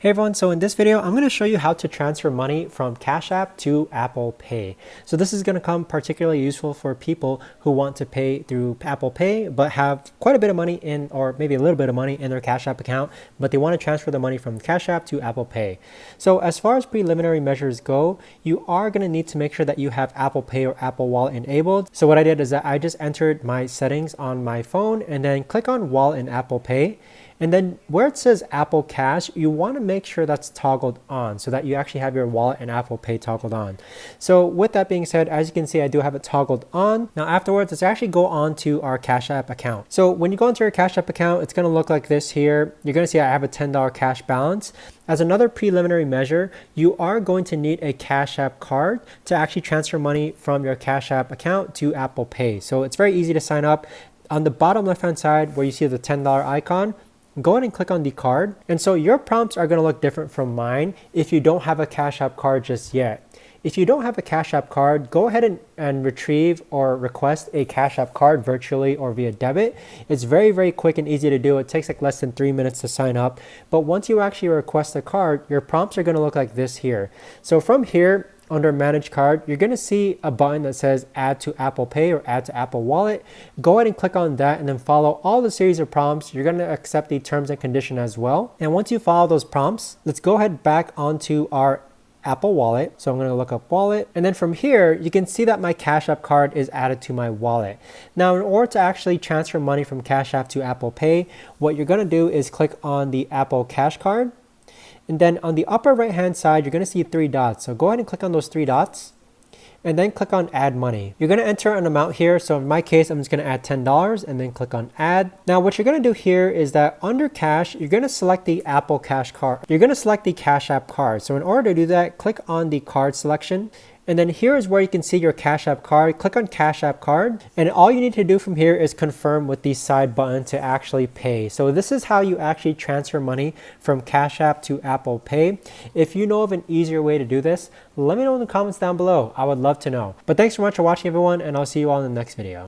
Hey everyone, so in this video, I'm going to show you how to transfer money from Cash App to Apple Pay. So this is going to come particularly useful for people who want to pay through Apple Pay, but have quite a bit of money in, or maybe a little bit of money in their Cash App account, but they want to transfer the money from Cash App to Apple Pay. So as far as preliminary measures go, you are going to need to make sure that you have Apple Pay or Apple Wallet enabled. So what I did is that I just entered my settings on my phone and then click on Wallet in Apple Pay. And then where it says Apple Cash, you want to make sure that's toggled on so that you actually have your wallet and Apple Pay toggled on. So with that being said, as you can see, I do have it toggled on. Now afterwards, let's actually go on to our Cash App account. So when you go into your Cash App account, it's going to look like this here. You're going to see I have a $10 cash balance. As another preliminary measure, you are going to need a Cash App card to actually transfer money from your Cash App account to Apple Pay. So it's very easy to sign up. On the bottom left-hand side where you see the $10 icon, go ahead and click on the card. And so your prompts are going to look different from mine if you don't have a Cash App card just yet. If you don't have a Cash App card, go ahead and retrieve or request a Cash App card virtually or via debit. It's very, very quick and easy to do. It takes like less than 3 minutes to sign up. But once you actually request a card, your prompts are going to look like this here. So from here, under Manage Card, you're going to see a button that says Add to Apple Pay or Add to Apple Wallet. Go ahead and click on that and then follow all the series of prompts. You're going to accept the terms and condition as well. And once you follow those prompts, let's go ahead back onto our Apple Wallet. So I'm going to look up Wallet. And then from here, you can see that my Cash App card is added to my wallet. Now, in order to actually transfer money from Cash App to Apple Pay, what you're going to do is click on the Apple Cash Card. And then on the upper right hand side, you're going to see 3 dots. So go ahead and click on those 3 dots and then click on Add Money. You're going to enter an amount here. So in my case, I'm just going to add $10 and then click on Add. Now what you're going to do here is that under Cash, you're going to select the Apple Cash card. You're going to select the Cash App card. So in order to do that, click on the card selection. And then here is where you can see your Cash App card. Click on Cash App card. And all you need to do from here is confirm with the side button to actually pay. So this is how you actually transfer money from Cash App to Apple Pay. If you know of an easier way to do this, let me know in the comments down below. I would love to know. But thanks so much for watching everyone, and I'll see you all in the next video.